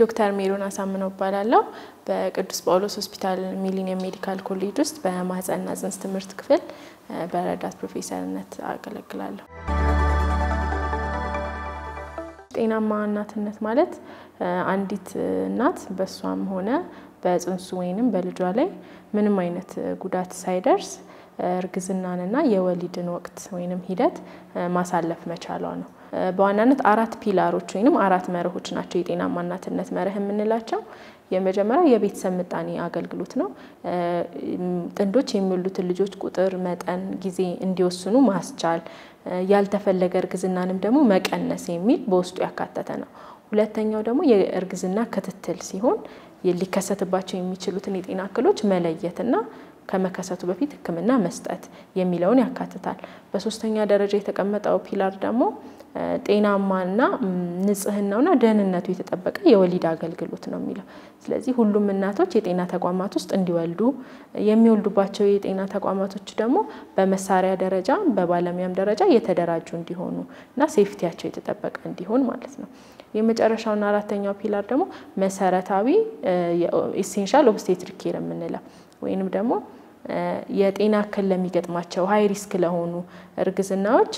ዶክተር ሜሮን አሳምነው እባላለሁ በቅዱስ ጳውሎስ ሆስፒታል ሚሊኒየም ሜዲካል ኮሌጅ ውስጥ በማህፀንና ጽንስ ትምህርት ክፍል በረዳት ፕሮፌሰርነት አገለግላለሁ። ጤናማ እናትነት ማለት አንዲት እናት በሷም ሆነ በጽንሱ ወይንም በልጇ ላይ ምንም አይነት ጉዳት ሳይደርስ እርግዝናንና የወሊድን ወቅት ወይንም ሂደት ማሳለፍ መቻሏ ነው። በዋናነት አራት ፒላሮች ወይንም አራት መርሆች ናቸው የጤናማ እናትነት መርህ የምንላቸው። የመጀመሪያው የቤተሰብ ምጣኔ አገልግሎት ነው። ጥንዶች የሚወልዱትን ልጆች ቁጥር፣ መጠን፣ ጊዜ እንዲወስኑ ማስቻል፣ ያልተፈለገ እርግዝናንም ደግሞ መቀነስ የሚል በውስጡ ያካተተ ነው። ሁለተኛው ደግሞ የእርግዝና ክትትል ሲሆን ሊከሰትባቸው የሚችሉትን የጤና እክሎች መለየትና ከመከሰቱ በፊት ሕክምና መስጠት የሚለውን ያካትታል። በሶስተኛ ደረጃ የተቀመጠው ፒላር ደግሞ ጤናማና ንጽህናውና ደህንነቱ የተጠበቀ የወሊድ አገልግሎት ነው የሚለው። ስለዚህ ሁሉም እናቶች የጤና ተቋማት ውስጥ እንዲወልዱ የሚወልዱባቸው የጤና ተቋማቶች ደግሞ በመሳሪያ ደረጃ በባለሙያም ደረጃ የተደራጁ እንዲሆኑ እና ሴፍቲያቸው የተጠበቀ እንዲሆን ማለት ነው። የመጨረሻውና አራተኛው ፒላር ደግሞ መሰረታዊ ኢሴንሻል ኦብስቴትሪክ ኬር የምንለው ወይንም ደግሞ የጤና እክል ለሚገጥማቸው ሃይ ሪስክ ለሆኑ እርግዝናዎች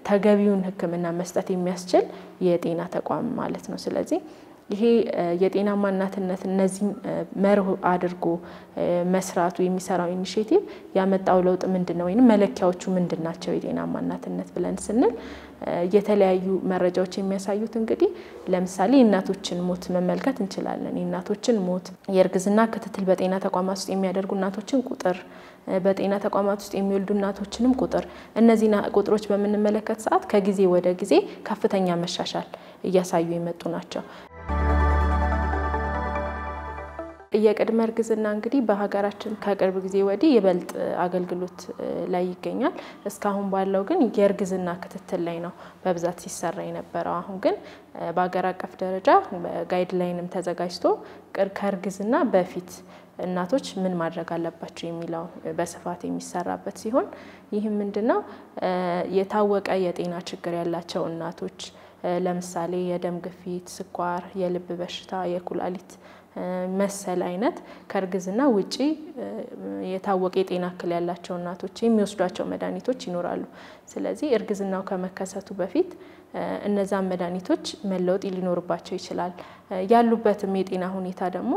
ተገቢውን ሕክምና መስጠት የሚያስችል የጤና ተቋም ማለት ነው። ስለዚህ ይሄ የጤናማ እናትነት እነዚህ መርህ አድርጎ መስራቱ የሚሰራው ኢኒሺዬቲቭ ያመጣው ለውጥ ምንድነው ወይንም መለኪያዎቹ ምንድናቸው? የጤናማ እናትነት ብለን ስንል የተለያዩ መረጃዎች የሚያሳዩት እንግዲህ ለምሳሌ የእናቶችን ሞት መመልከት እንችላለን። የእናቶችን ሞት፣ የእርግዝና ክትትል በጤና ተቋማት ውስጥ የሚያደርጉ እናቶችን ቁጥር፣ በጤና ተቋማት ውስጥ የሚወልዱ እናቶችንም ቁጥር፣ እነዚህ ቁጥሮች በምንመለከት ሰዓት ከጊዜ ወደ ጊዜ ከፍተኛ መሻሻል እያሳዩ የመጡ ናቸው። የቅድመ እርግዝና እንግዲህ በሀገራችን ከቅርብ ጊዜ ወዲህ ይበልጥ አገልግሎት ላይ ይገኛል። እስካሁን ባለው ግን የእርግዝና ክትትል ላይ ነው በብዛት ሲሰራ የነበረው። አሁን ግን በአገር አቀፍ ደረጃ ጋይድላይንም ተዘጋጅቶ ከእርግዝና በፊት እናቶች ምን ማድረግ አለባቸው የሚለው በስፋት የሚሰራበት ሲሆን ይህም ምንድነው የታወቀ የጤና ችግር ያላቸው እናቶች ለምሳሌ የደም ግፊት፣ ስኳር፣ የልብ በሽታ፣ የኩላሊት መሰል አይነት ከእርግዝና ውጪ የታወቀ የጤና እክል ያላቸው እናቶች የሚወስዷቸው መድኃኒቶች ይኖራሉ። ስለዚህ እርግዝናው ከመከሰቱ በፊት እነዛን መድኃኒቶች መለወጥ ሊኖርባቸው ይችላል። ያሉበትም የጤና ሁኔታ ደግሞ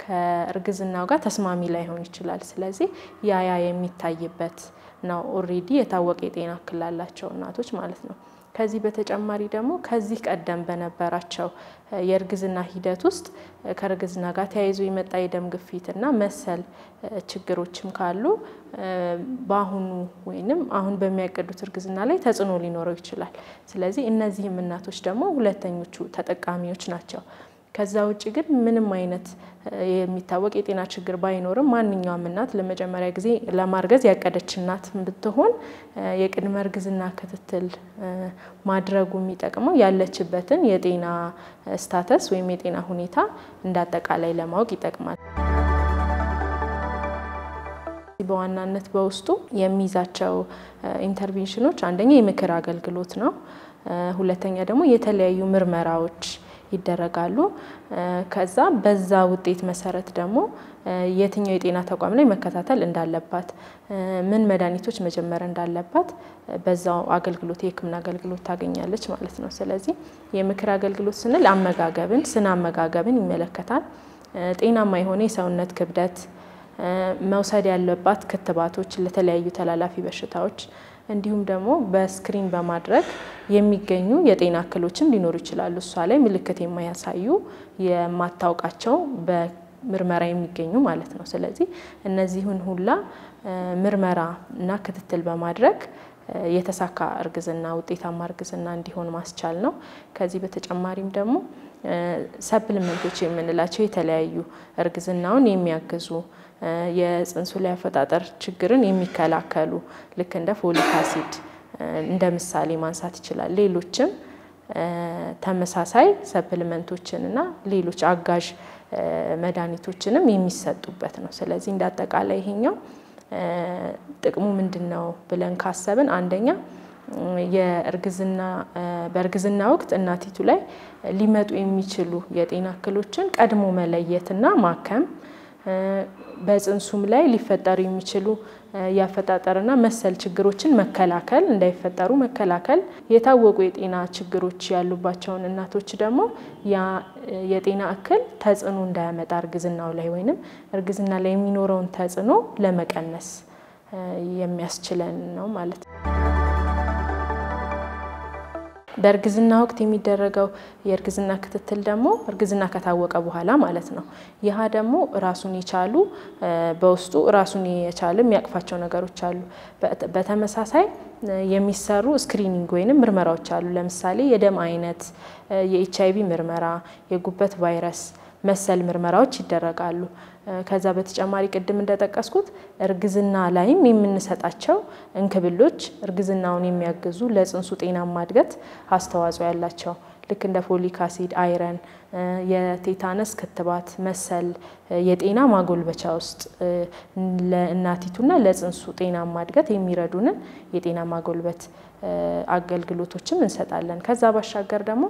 ከእርግዝናው ጋር ተስማሚ ላይሆን ይችላል። ስለዚህ ያ የሚታይበት ነው ኦሬዲ የታወቀ የጤና እክል ያላቸው እናቶች ማለት ነው። ከዚህ በተጨማሪ ደግሞ ከዚህ ቀደም በነበራቸው የእርግዝና ሂደት ውስጥ ከእርግዝና ጋር ተያይዞ የመጣ የደም ግፊትና መሰል ችግሮችም ካሉ በአሁኑ ወይንም አሁን በሚያቀዱት እርግዝና ላይ ተጽዕኖ ሊኖረው ይችላል። ስለዚህ እነዚህም እናቶች ደግሞ ሁለተኞቹ ተጠቃሚዎች ናቸው። ከዛ ውጪ ግን ምንም አይነት የሚታወቅ የጤና ችግር ባይኖርም ማንኛውም እናት ለመጀመሪያ ጊዜ ለማርገዝ ያቀደች እናት ብትሆን የቅድመ እርግዝና ክትትል ማድረጉ የሚጠቅመው ያለችበትን የጤና ስታተስ ወይም የጤና ሁኔታ እንዳጠቃላይ ለማወቅ ይጠቅማል። በዋናነት በውስጡ የሚይዛቸው ኢንተርቬንሽኖች አንደኛ የምክር አገልግሎት ነው። ሁለተኛ ደግሞ የተለያዩ ምርመራዎች ይደረጋሉ። ከዛ በዛ ውጤት መሰረት ደግሞ የትኛው የጤና ተቋም ላይ መከታተል እንዳለባት፣ ምን መድኃኒቶች መጀመር እንዳለባት በዛው አገልግሎት የሕክምና አገልግሎት ታገኛለች ማለት ነው። ስለዚህ የምክር አገልግሎት ስንል አመጋገብን፣ ስነ አመጋገብን ይመለከታል። ጤናማ የሆነ የሰውነት ክብደት፣ መውሰድ ያለባት ክትባቶች ለተለያዩ ተላላፊ በሽታዎች እንዲሁም ደግሞ በስክሪን በማድረግ የሚገኙ የጤና እክሎችም ሊኖሩ ይችላሉ። እሷ ላይ ምልክት የማያሳዩ የማታውቃቸው በምርመራ የሚገኙ ማለት ነው። ስለዚህ እነዚህን ሁላ ምርመራ እና ክትትል በማድረግ የተሳካ እርግዝና ውጤታማ እርግዝና እንዲሆን ማስቻል ነው። ከዚህ በተጨማሪም ደግሞ ሰፕሊመንቶች የምንላቸው የተለያዩ እርግዝናውን የሚያግዙ የጽንሱ ላይ አፈጣጠር ችግርን የሚከላከሉ ልክ እንደ ፎሊክ አሲድ እንደ ምሳሌ ማንሳት ይችላል። ሌሎችም ተመሳሳይ ሰፕሊመንቶችን እና ሌሎች አጋዥ መድኃኒቶችንም የሚሰጡበት ነው። ስለዚህ እንዳጠቃላይ ይሄኛው ጥቅሙ ምንድነው ብለን ካሰብን አንደኛ በእርግዝና ወቅት እናቲቱ ላይ ሊመጡ የሚችሉ የጤና እክሎችን ቀድሞ መለየትና ማከም በጽንሱም ላይ ሊፈጠሩ የሚችሉ ያፈጣጠርና መሰል ችግሮችን መከላከል እንዳይፈጠሩ መከላከል የታወቁ የጤና ችግሮች ያሉባቸውን እናቶች ደግሞ ያ የጤና እክል ተጽዕኖ እንዳያመጣ እርግዝናው ላይ ወይንም እርግዝና ላይ የሚኖረውን ተጽዕኖ ለመቀነስ የሚያስችለን ነው ማለት ነው። በእርግዝና ወቅት የሚደረገው የእርግዝና ክትትል ደግሞ እርግዝና ከታወቀ በኋላ ማለት ነው። ይህ ደግሞ ራሱን የቻሉ በውስጡ ራሱን የቻለ የሚያቅፋቸው ነገሮች አሉ። በተመሳሳይ የሚሰሩ ስክሪኒንግ ወይንም ምርመራዎች አሉ። ለምሳሌ የደም አይነት፣ የኤችአይቪ ምርመራ፣ የጉበት ቫይረስ መሰል ምርመራዎች ይደረጋሉ። ከዛ በተጨማሪ ቅድም እንደጠቀስኩት እርግዝና ላይም የምንሰጣቸው እንክብሎች እርግዝናውን የሚያግዙ ለጽንሱ ጤናማ እድገት አስተዋጽኦ ያላቸው ልክ እንደ ፎሊክ አሲድ፣ አይረን፣ የቴታነስ ክትባት መሰል የጤና ማጎልበቻ ውስጥ ለእናቲቱና ለጽንሱ ጤናማ እድገት የሚረዱንን የጤና ማጎልበት አገልግሎቶችም እንሰጣለን። ከዛ ባሻገር ደግሞ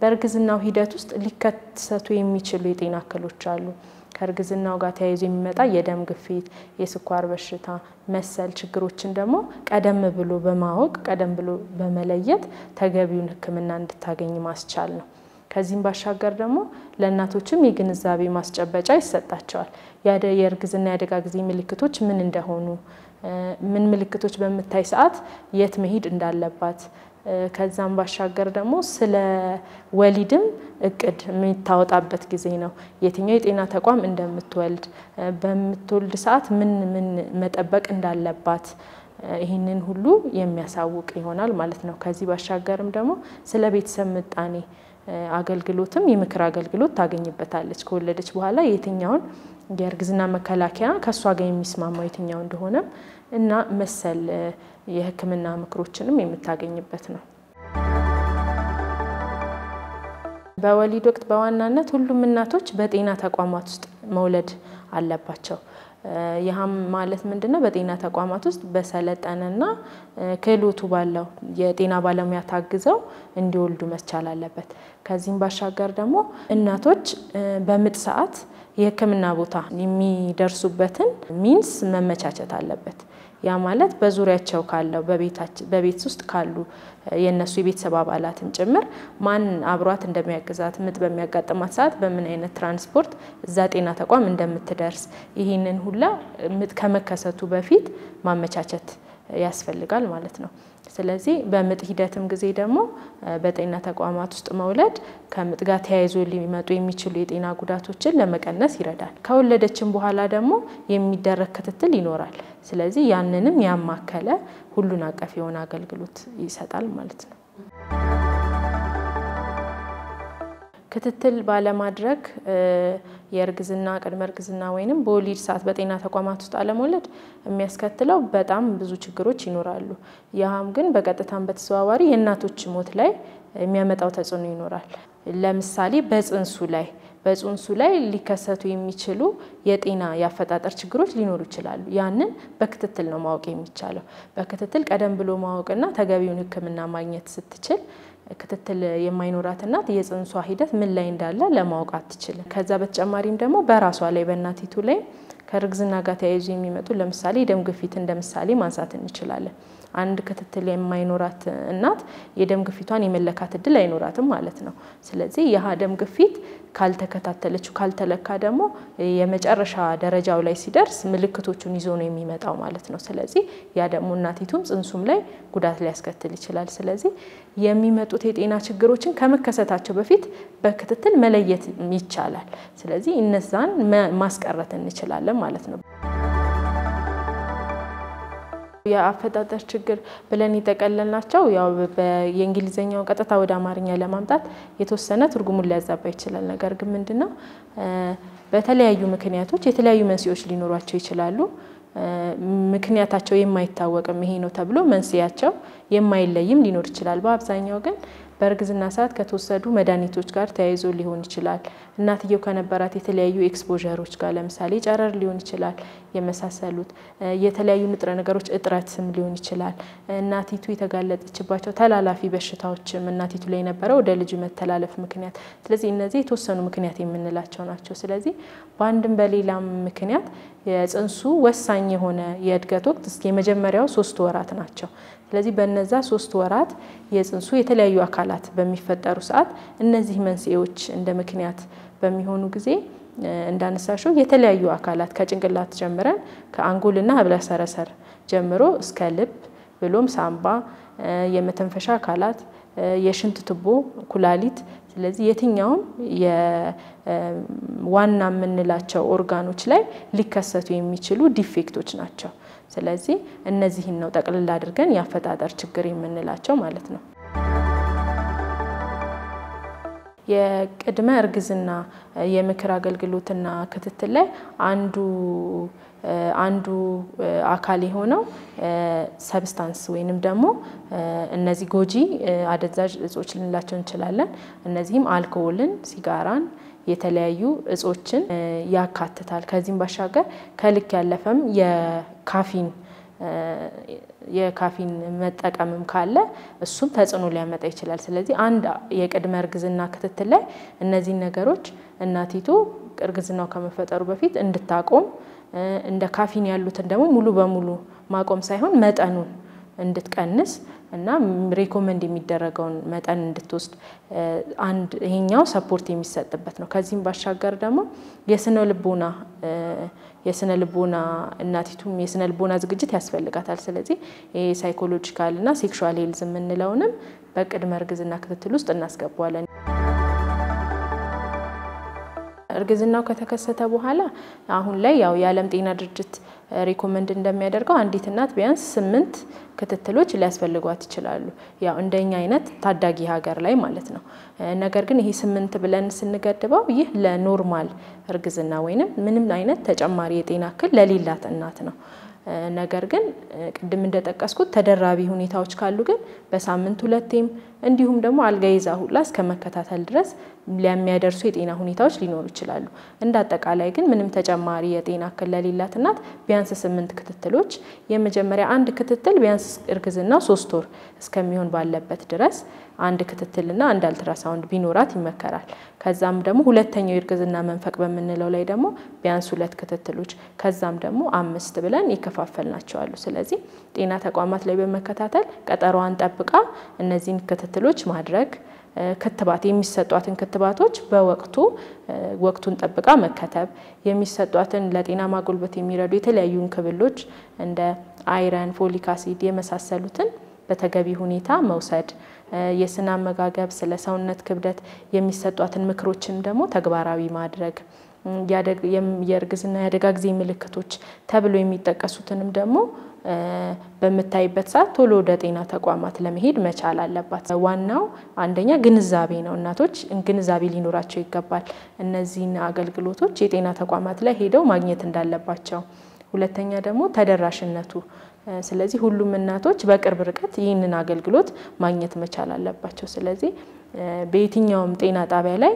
በእርግዝናው ሂደት ውስጥ ሊከሰቱ የሚችሉ የጤና እክሎች አሉ። ከእርግዝናው ጋር ተያይዞ የሚመጣ የደም ግፊት፣ የስኳር በሽታ መሰል ችግሮችን ደግሞ ቀደም ብሎ በማወቅ ቀደም ብሎ በመለየት ተገቢውን ሕክምና እንድታገኝ ማስቻል ነው። ከዚህም ባሻገር ደግሞ ለእናቶችም የግንዛቤ ማስጨበጫ ይሰጣቸዋል። የእርግዝና የአደጋ ጊዜ ምልክቶች ምን እንደሆኑ፣ ምን ምልክቶች በምታይ ሰዓት የት መሄድ እንዳለባት ከዛም ባሻገር ደግሞ ስለ ወሊድም እቅድ የሚታወጣበት ጊዜ ነው። የትኛው የጤና ተቋም እንደምትወልድ በምትወልድ ሰዓት ምን መጠበቅ እንዳለባት ይህንን ሁሉ የሚያሳውቅ ይሆናል ማለት ነው። ከዚህ ባሻገርም ደግሞ ስለ ቤተሰብ ምጣኔ አገልግሎትም የምክር አገልግሎት ታገኝበታለች። ከወለደች በኋላ የትኛውን የእርግዝና መከላከያ ከሷ ጋር የሚስማማው የትኛው እንደሆነ እና መሰል የሕክምና ምክሮችንም የምታገኝበት ነው። በወሊድ ወቅት በዋናነት ሁሉም እናቶች በጤና ተቋማት ውስጥ መውለድ አለባቸው። ይህም ማለት ምንድነው? በጤና ተቋማት ውስጥ በሰለጠነና ክህሎቱ ባለው የጤና ባለሙያ ታግዘው እንዲወልዱ መቻል አለበት። ከዚህም ባሻገር ደግሞ እናቶች በምጥ ሰዓት የሕክምና ቦታ የሚደርሱበትን ሚንስ መመቻቸት አለበት። ያ ማለት በዙሪያቸው ካለው በቤት ውስጥ ካሉ የነሱ የቤተሰብ አባላትን ጭምር ማን አብሯት እንደሚያግዛት ምጥ በሚያጋጥማት ሰዓት በምን አይነት ትራንስፖርት እዛ ጤና ተቋም እንደምትደርስ ይሄንን ሁላ ምጥ ከመከሰቱ በፊት ማመቻቸት ያስፈልጋል ማለት ነው። ስለዚህ በምጥ ሂደትም ጊዜ ደግሞ በጤና ተቋማት ውስጥ መውለድ ከምጥ ጋር ተያይዞ ሊመጡ የሚችሉ የጤና ጉዳቶችን ለመቀነስ ይረዳል። ከወለደችም በኋላ ደግሞ የሚደረግ ክትትል ይኖራል። ስለዚህ ያንንም ያማከለ ሁሉን አቀፍ የሆነ አገልግሎት ይሰጣል ማለት ነው። ክትትል ባለማድረግ የእርግዝና ቅድመ እርግዝና ወይንም በወሊድ ሰዓት በጤና ተቋማት ውስጥ አለመውለድ የሚያስከትለው በጣም ብዙ ችግሮች ይኖራሉ። ያም ግን በቀጥታም በተዘዋዋሪ የእናቶች ሞት ላይ የሚያመጣው ተጽዕኖ ይኖራል። ለምሳሌ በጽንሱ ላይ ሊከሰቱ የሚችሉ የጤና ያፈጣጠር ችግሮች ሊኖሩ ይችላሉ። ያንን በክትትል ነው ማወቅ የሚቻለው። በክትትል ቀደም ብሎ ማወቅና ተገቢውን ሕክምና ማግኘት ስትችል ክትትል የማይኖራት እናት የጽንሷ ሂደት ምን ላይ እንዳለ ለማወቅ አትችልም። ከዛ በተጨማሪም ደግሞ በራሷ ላይ በእናቲቱ ላይ ከእርግዝና ጋር ተያይዞ የሚመጡ ለምሳሌ የደም ግፊት እንደምሳሌ ማንሳት እንችላለን። አንድ ክትትል የማይኖራት እናት የደም ግፊቷን የመለካት እድል አይኖራትም ማለት ነው። ስለዚህ ያ ደም ግፊት ካልተከታተለችው ካልተለካ ደግሞ የመጨረሻ ደረጃው ላይ ሲደርስ ምልክቶቹን ይዞ ነው የሚመጣው ማለት ነው። ስለዚህ ያ ደግሞ እናቲቱም ጽንሱም ላይ ጉዳት ሊያስከትል ይችላል። ስለዚህ የሚመጡት የጤና ችግሮችን ከመከሰታቸው በፊት በክትትል መለየት ይቻላል። ስለዚህ እነዛን ማስቀረት እንችላለን ማለት ነው። የአፈጣጠር ችግር ብለን ይጠቀለልናቸው ያው በእንግሊዘኛው ቀጥታ ወደ አማርኛ ለማምጣት የተወሰነ ትርጉሙን ሊያዛባ ይችላል። ነገር ግን ምንድነው በተለያዩ ምክንያቶች የተለያዩ መንስኤዎች ሊኖሯቸው ይችላሉ። ምክንያታቸው የማይታወቅም ይሄ ነው ተብሎ መንስኤያቸው የማይለይም ሊኖር ይችላል። በአብዛኛው ግን በእርግዝና ሰዓት ከተወሰዱ መድኃኒቶች ጋር ተያይዞ ሊሆን ይችላል። እናትየው ከነበራት የተለያዩ ኤክስፖዠሮች ጋር ለምሳሌ ጨረር ሊሆን ይችላል፣ የመሳሰሉት የተለያዩ ንጥረ ነገሮች እጥረትም ሊሆን ይችላል እናቲቱ የተጋለጠችባቸው ተላላፊ በሽታዎችም እናቲቱ ላይ የነበረው ወደ ልጅ መተላለፍ ምክንያት ስለዚህ እነዚህ የተወሰኑ ምክንያት የምንላቸው ናቸው ስለዚህ በአንድም በሌላም ምክንያት የጽንሱ ወሳኝ የሆነ የእድገት ወቅት እስከ የመጀመሪያው 3 ወራት ናቸው ስለዚህ በእነዛ 3 ወራት የጽንሱ የተለያዩ አካላት በሚፈጠሩ ሰዓት እነዚህ መንስኤዎች እንደ ምክንያት በሚሆኑ ጊዜ እንዳነሳሽው የተለያዩ አካላት ከጭንቅላት ጀምረን ከአንጎልና ህብለ ሰረሰር ጀምሮ እስከ ልብ ብሎም ሳምባ የመተንፈሻ አካላት የሽንት ቱቦ ኩላሊት ስለዚህ የትኛውም የዋና የምንላቸው ኦርጋኖች ላይ ሊከሰቱ የሚችሉ ዲፌክቶች ናቸው ስለዚህ እነዚህን ነው ጠቅልል አድርገን ያፈጣጠር ችግር የምንላቸው ማለት ነው የቅድመ እርግዝና የምክር አገልግሎትና ክትትል ላይ አንዱ አካል የሆነው ሰብስታንስ ወይንም ደግሞ እነዚህ ጎጂ አደንዛዥ እጾች ልንላቸው እንችላለን እነዚህም አልኮሆልን ሲጋራን የተለያዩ እጾችን ያካትታል ከዚህም ባሻገር ከልክ ያለፈም የካፊን መጠቀምም ካለ እሱም ተጽዕኖ ሊያመጣ ይችላል ስለዚህ አንድ የቅድመ እርግዝና ክትትል ላይ እነዚህ ነገሮች እናቲቱ እርግዝናው ከመፈጠሩ በፊት እንድታቆም እንደ ካፊን ያሉትን ደግሞ ሙሉ በሙሉ ማቆም ሳይሆን መጠኑን እንድትቀንስ እና ሪኮመንድ የሚደረገውን መጠን እንድትወስድ አንድ ይሄኛው ሰፖርት የሚሰጥበት ነው ከዚህም ባሻገር ደግሞ የስነ ልቦና እናቲቱም የስነ ልቦና ዝግጅት ያስፈልጋታል ስለዚህ ሳይኮሎጂካል እና ሴክሹዋል ሄልዝ የምንለውንም በቅድመ እርግዝና ክትትል ውስጥ እናስገባዋለን እርግዝናው ከተከሰተ በኋላ አሁን ላይ ያው የዓለም ጤና ድርጅት ሪኮመንድ እንደሚያደርገው አንዲት እናት ቢያንስ 8 ክትትሎች ሊያስፈልጓት ይችላሉ ያው እንደኛ አይነት ታዳጊ ሀገር ላይ ማለት ነው ነገር ግን ይሄ 8 ብለን ስንገድበው ይህ ለኖርማል እርግዝና ወይንም ምንም አይነት ተጨማሪ የጤና እክል ለሌላት እናት ነው ነገር ግን ቅድም እንደጠቀስኩት ተደራቢ ሁኔታዎች ካሉ ግን በሳምንት 2ቴም እንዲሁም ደግሞ አልጋ ይዛ ሁላ እስከመከታተል ድረስ ለሚያደርሱ የጤና ሁኔታዎች ሊኖሩ ይችላሉ እንደ አጠቃላይ ግን ምንም ተጨማሪ የጤና እክል ለሌላት እናት ቢያንስ 8 ክትትሎች የመጀመሪያ አንድ ክትትል ቢያንስ እርግዝናው 3 ወር እስከሚሆን ባለበት ድረስ አንድ ክትትልና አንድ አልትራሳውንድ ቢኖራት ይመከራል ከዛም ደግሞ ሁለተኛው የእርግዝና መንፈቅ በመንለው ላይ ደግሞ ቢያንስ 2 ክትትሎች ከዛም ደግሞ 5 ብለን ይከፋፈልናቸው አሉ ስለዚህ ጤና ተቋማት ላይ በመከታተል ቀጠሮዋን ጠብቃ እነዚህን ክትትሎች ማድረግ ክትባት የሚሰጧትን ክትባቶች ወቅቱን ጠብቃ መከተብ የሚሰጧትን ለጤና ማጎልበት የሚረዱ የተለያዩ እንክብሎች እንደ አይረን ፎሊክ አሲድ የመሳሰሉትን በተገቢ ሁኔታ መውሰድ የስነ አመጋገብ ስለ ሰውነት ክብደት የሚሰጧትን ምክሮችን ደግሞ ተግባራዊ ማድረግ የእርግዝና ያደጋ ጊዜ ምልክቶች ተብሎ የሚጠቀሱትንም ደግሞ በመታይበት ሰዓት ቶሎ ወደ ጤና ተቋማት ለመሄድ መቻል አለባት ዋናው አንደኛ ግንዛቤ ነው እናቶች ግንዛቤ ሊኖራቸው ይገባል እነዚህን አገልግሎቶች የጤና ተቋማት ላይ ሄደው ማግኘት እንዳለባቸው ሁለተኛ ደግሞ ተደራሽነቱ ስለዚህ ሁሉም እናቶች በቅርብ ርቀት ይህንን አገልግሎት ማግኘት መቻል አለባቸው ስለዚህ በየትኛውም ጤና ጣቢያ ላይ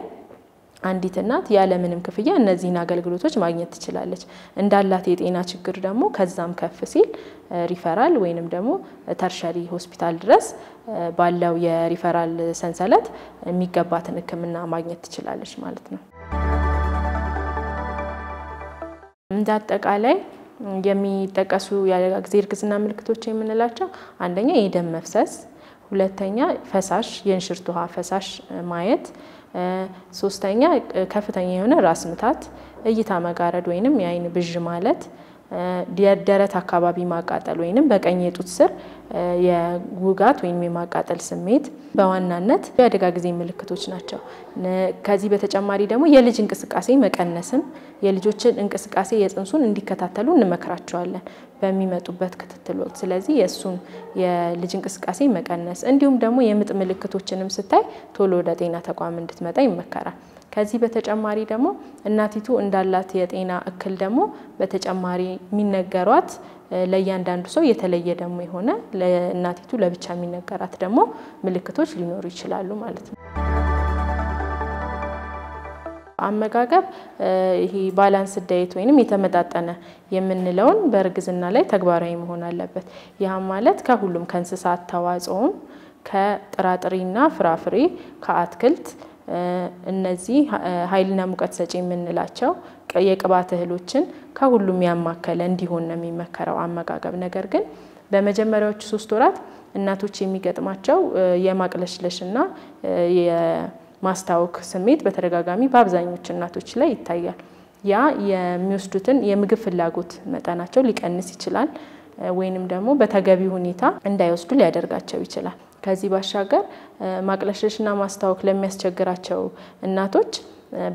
አንዲት እናት ያለ ምንም ክፍያ እነዚህን አገልግሎቶች ማግኘት ትችላለች እንዳላት የጤና ችግር ደግሞ ከዛም ከፍ ሲል ሪፈራል ወይንም ደግሞ ተርሸሪ ሆስፒታል ድረስ ባለው የሪፈራል ሰንሰለት የሚገባትን ሕክምና ማግኘት ትችላለች ማለት ነው እንደ አጠቃላይ የሚጠቀሱ ያደጋ ጊዜ እርግዝና ምልክቶች የምንላቸው አንደኛ የደም መፍሰስ ሁለተኛ ፈሳሽ የእንሽርት ውሃ ፈሳሽ ማየት ሶስተኛ ከፍተኛ የሆነ ራስ ምታት እይታ መጋረድ ወይንም የአይን ብዥ ማለት ደረት አካባቢ ማቃጠል ወይንም በቀኝ የጡት ስር የውጋት ወይንም የማቃጠል ስሜት በዋናነት ያደጋ ጊዜ ምልክቶች ናቸው ከዚህ በተጨማሪ ደግሞ የልጅ እንቅስቃሴ መቀነስም የልጆችን እንቅስቃሴ የጽንሱን እንዲከታተሉ እንመክራቸዋለን በሚመጡበት ክትትል ወቅት ስለዚህ የሱን የልጅ እንቅስቃሴ መቀነስ እንዲሁም ደግሞ የምጥ ምልክቶችንም ስታይ ቶሎ ወደ ጤና ተቋም እንድትመጣ ይመከራል ከዚህ በተጨማሪ ደግሞ እናቲቱ እንዳላት የጤና እክል ደግሞ በተጨማሪ የሚነገሯት ለእያንዳንዱ ሰው የተለየ ደግሞ የሆነ ለእናቲቱ ለብቻ የሚነገራት ደግሞ ምልክቶች ሊኖሩ ይችላሉ ማለት ነው አመጋገብ ይሄ ባላንስ ዳይት ወይንም የተመጣጠነ የምንለውን በእርግዝና ላይ ተግባራዊ መሆን አለበት። ያ ማለት ከሁሉም ከእንስሳት ተዋጽኦም ከጥራጥሬና ፍራፍሬ ከአትክልት እነዚህ ኃይልና ሙቀት ሰጪ የምንላቸው የቅባት እህሎችን ከሁሉም ያማከለ እንዲሆን ነው የሚመከረው አመጋገብ። ነገር ግን በመጀመሪያዎቹ 3 ወራት እናቶች የሚገጥማቸው የማቅለሽለሽና የማስታወክ ስሜት በተደጋጋሚ በአብዛኞቹ እናቶች ላይ ይታያል። ያ የሚወስዱትን የምግብ ፍላጎት መጠናቸው ሊቀንስ ይችላል ወይንም ደግሞ በተገቢ ሁኔታ እንዳይወስዱ ሊያደርጋቸው ይችላል። ከዚህ ባሻገር ማቅለሽለሽና ማስታወክ ለሚያስቸግራቸው እናቶች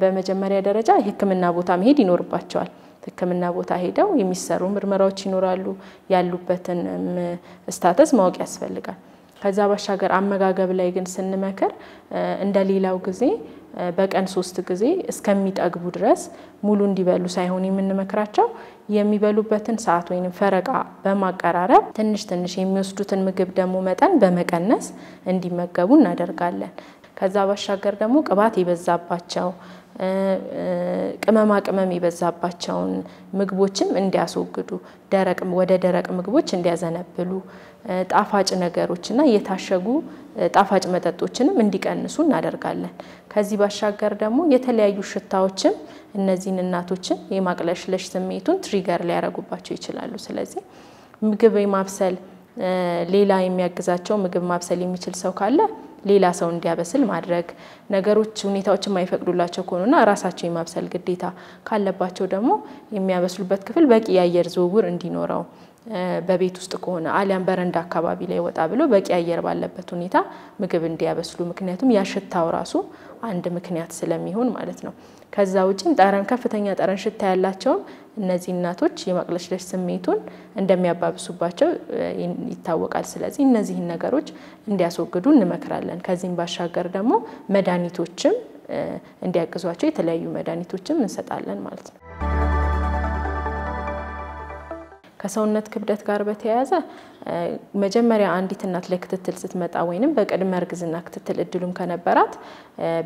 በመጀመሪያ ደረጃ የሕክምና ቦታ መሄድ ይኖርባቸዋል። ሕክምና ቦታ ሄደው የሚሰሩ ምርመራዎች ይኖራሉ። ያሉበትን ስታተስ ማወቅ ያስፈልጋል። ከዛ ባሻገር አመጋገብ ላይ ግን ስንመከር እንደሌላው ጊዜ በቀን 3 ጊዜ እስከሚጠግቡ ድረስ ሙሉ እንዲበሉ ሳይሆን የምንመክራቸው የሚበሉበትን ሰዓት ወይንም ፈረቃ በማቀራረብ ትንሽ ትንሽ የሚወስዱትን ምግብ ደግሞ መጠን በመቀነስ እንዲመገቡ እናደርጋለን። ከዛ ባሻገር ደግሞ ቅባት የበዛባቸው ቅመማ ቅመም የበዛባቸውን ምግቦችም እንዲያስወግዱ ወደ ደረቅ ምግቦች እንዲያዘነብሉ ጣፋጭ ነገሮችና የታሸጉ ጣፋጭ መጠጦችንም እንዲቀንሱ እናደርጋለን። ከዚህ ባሻገር ደግሞ የተለያዩ ሽታዎችም እነዚህን እናቶችን የማቅለሽለሽ ስሜቱን ትሪገር ሊያረጉባቸው ይችላሉ። ስለዚህ ምግብ የማብሰል ሌላ የሚያግዛቸው ምግብ ማብሰል የሚችል ሰው ካለ ሌላ ሰው እንዲያበስል ማድረግ ነገሮች ሁኔታዎች የማይፈቅዱላቸው ከሆነና ራሳቸው የማብሰል ግዴታ ካለባቸው ደግሞ የሚያበስሉበት ክፍል በቂ የአየር ዝውውር እንዲኖረው በቤት ውስጥ ከሆነ አሊያም በረንዳ አካባቢ ላይ ወጣ ብሎ በቂ አየር ባለበት ሁኔታ ምግብ እንዲያበስሉ ምክንያቱም ያሽታው ራሱ አንድ ምክንያት ስለሚሆን ማለት ነው። ከዛ ውጪም ከፍተኛ ጠረን ሽታ ያላቸው እነዚህ እናቶች የማቅለሽለሽ ስሜቱን እንደሚያባብሱባቸው ይታወቃል። ስለዚህ እነዚህን ነገሮች እንዲያስወግዱ እንመክራለን። ከዚህም ባሻገር ደግሞ መድኃኒቶችም እንዲያግዟቸው የተለያዩ መድኃኒቶችም እንሰጣለን ማለት ነው። ከሰውነት ክብደት ጋር በተያያዘ መጀመሪያ አንዲት እናት ለክትትል ስትመጣ ወይንም በቅድመ እርግዝና ክትትል እድሉም ከነበራት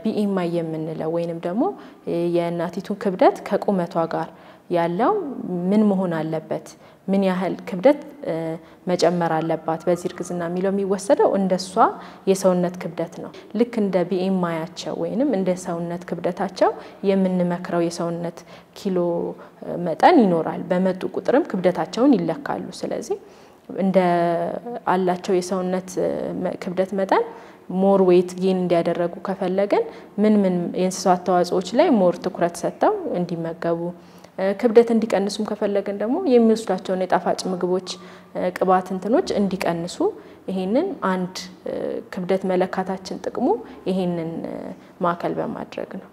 ቢኤምአይ የምንለው ወይንም ደግሞ የእናቲቱ ክብደት ከቁመቷ ጋር ያለው ምን መሆን አለበት ምን ያህል ክብደት መጨመር አለባት በዚህ እርግዝና የሚለው የሚወሰደው እንደሷ የሰውነት ክብደት ነው። ልክ እንደ ቢኤምአያቸው ወይንም እንደ ሰውነት ክብደታቸው የምንመክረው የሰውነት ኪሎ መጠን ይኖራል። በመጡ ቁጥርም ክብደታቸውን ይለካሉ። ስለዚህ እንደ አላቸው የሰውነት ክብደት መጠን ሞር ዌት ጌን እንዲያደርጉ ከፈለገን ምን የእንስሳት ተዋጽኦች ላይ ሞር ትኩረት ሰጥተው እንዲመገቡ ክብደት እንዲቀንሱም ከፈለገን ደግሞ የሚወስዷቸውን የጣፋጭ ምግቦች ቅባት እንትኖች እንዲቀንሱ ይሄንን አንድ ክብደት መለካታችን ጥቅሙ ይሄንን ማከል በማድረግ ነው።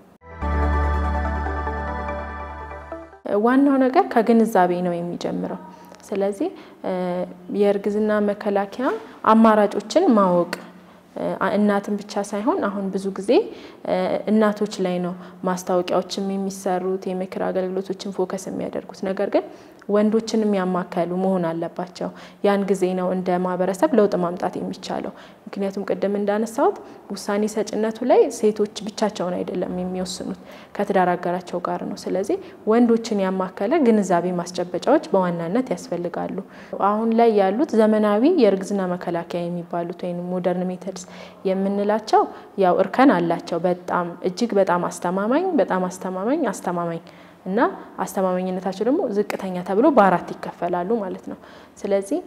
ዋናው ነገር ከግንዛቤ ነው የሚጀምረው። ስለዚህ የእርግዝና መከላከያ አማራጮችን ማወቅ እናትን ብቻ ሳይሆን አሁን ብዙ ጊዜ እናቶች ላይ ነው ማስታወቂያዎችም የሚሰሩት የምክር አገልግሎቶችን ፎከስ የሚያደርጉት። ነገር ግን ወንዶችንም ያማከሉ መሆን አለባቸው። ያን ጊዜ ነው እንደ ማህበረሰብ ለውጥ ማምጣት የሚቻለው። ምክንያቱም ቀደም እንዳነሳሁት ውሳኔ ሰጭነቱ ላይ ሴቶች ብቻቸውን አይደለም የሚወስኑት ከትዳር አጋራቸው ጋር ነው። ስለዚህ ወንዶችን ያማከለ ግንዛቤ ማስጨበጫዎች በዋናነት ያስፈልጋሉ። አሁን ላይ ያሉት ዘመናዊ የእርግዝና መከላከያ የሚባሉት ወይንም ሞደርን ሜተድስ የምንላቸው ያው እርከን አላቸው። በጣም እጅግ በጣም አስተማማኝ እና አስተማማኝነታቸው ደግሞ ዝቅተኛ ተብሎ በአራት ይከፈላሉ ማለት ነው። ስለዚህ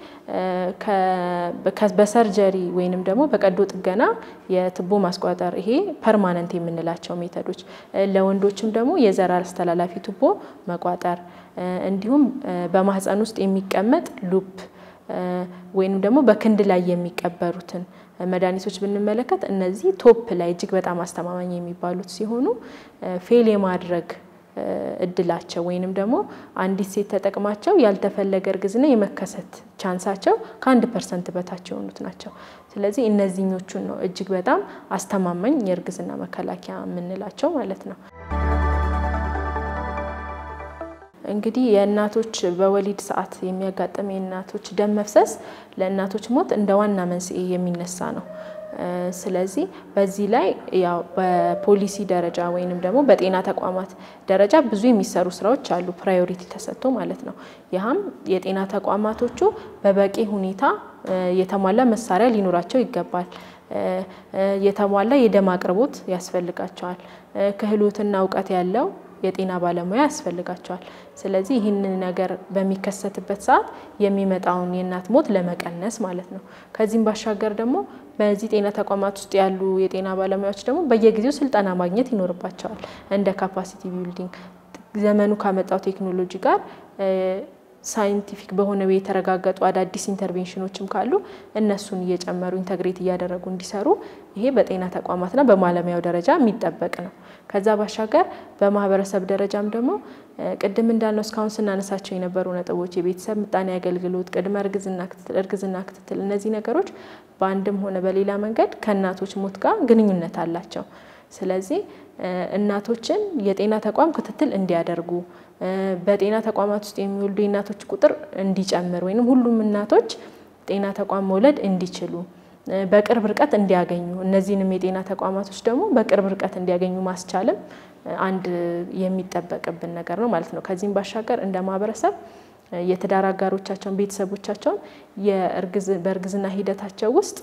በሰርጀሪ ወይንም ደግሞ በቀዶ ጥገና የትቦ ማስቋጠር ይሄ ፐርማነንት የምንላቸው ሜተዶች ለወንዶችም ደግሞ የዘር አስተላላፊ ትቦ መቋጠር እንዲሁም በማህፀን ውስጥ የሚቀመጥ ሉፕ ወይንም ደግሞ በክንድ ላይ የሚቀበሩትን መድኃኒቶች ብንመለከት እነዚህ ቶፕ ላይ እጅግ በጣም አስተማማኝ የሚባሉት ሲሆኑ ፌል የማድረግ እድላቸው ወይንም ደግሞ አንዲት ሴት ተጠቅማቸው ያልተፈለገ እርግዝና የመከሰት ቻንሳቸው ከ1% በታች የሆኑት ናቸው። ስለዚህ እነዚህኞቹን ነው እጅግ በጣም አስተማማኝ የእርግዝና መከላከያ የምንላቸው ማለት ነው። እንግዲህ የእናቶች በወሊድ ሰዓት የሚያጋጥም የእናቶች ደም መፍሰስ ለእናቶች ሞት እንደ ዋና መንስኤ የሚነሳ ነው። ስለዚህ በዚህ ላይ ያው በፖሊሲ ደረጃ ወይንም ደግሞ በጤና ተቋማት ደረጃ ብዙ የሚሰሩ ስራዎች አሉ ፕራዮሪቲ ተሰጥቶ ማለት ነው ያም የጤና ተቋማቶቹ በበቂ ሁኔታ የተሟላ መሳሪያ ሊኖራቸው ይገባል የተሟላ የደም አቅርቦት ያስፈልጋቸዋል ክህሎትና ዕውቀት ያለው የጤና ባለሙያ ያስፈልጋቸዋል ስለዚህ ይህንን ነገር በሚከሰትበት ሰዓት የሚመጣውን የእናት ሞት ለመቀነስ ማለት ነው ከዚህም ባሻገር ደግሞ በዚህ ጤና ተቋማት ውስጥ ያሉ የጤና ባለሙያዎች ደግሞ በየጊዜው ስልጠና ማግኘት ይኖርባቸዋል እንደ ካፓሲቲ ቢልዲንግ ዘመኑ ካመጣው ቴክኖሎጂ ጋር ሳይንቲፊክ በሆነ ወይ የተረጋገጡ አዳዲስ ኢንተርቬንሽኖችም ካሉ እነሱን እየጨመሩ ኢንተግሬት ያደረጉ እንዲሰሩ ይሄ በጤና ተቋማትና በማለሚያው ደረጃ የሚጠበቅ ነው ከዛ ባሻገር በማህበረሰብ ደረጃም ደግሞ ቅድም እንዳልነው እስካሁን ስናነሳቸው የነበሩ ነጥቦች የቤተሰብ ምጣኔ አገልግሎት ቅድመ እርግዝና ክትትል እነዚህ ነገሮች በአንድም ሆነ በሌላ መንገድ ከእናቶች ሞት ጋር ግንኙነት አላቸው ስለዚህ እናቶችን የጤና ተቋም ክትትል እንዲያደርጉ በጤና ተቋማት ውስጥ የሚወልዱ እናቶች ቁጥር እንዲጨምር ወይንም ሁሉም እናቶች ጤና ተቋም መውለድ እንዲችሉ በቅርብ ርቀት እንዲያገኙ እነዚህንም የጤና ተቋማቶች ደግሞ በቅርብ ርቀት እንዲያገኙ ማስቻልም አንድ የሚጠበቅብን ነገር ነው ማለት ነው ከዚህም ባሻገር እንደ ማህበረሰብ የትዳር አጋሮቻቸውን ቤተሰቦቻቸውን በእርግዝና ሂደታቸው ውስጥ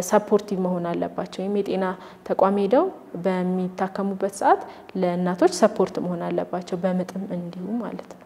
ሰፖርቲቭ መሆን አለባቸው የጤና ተቋም ሄደው በሚታከሙበት ሰዓት ለእናቶች ሰፖርት መሆን አለባቸው በምጥም እንዲሁ ማለት ነው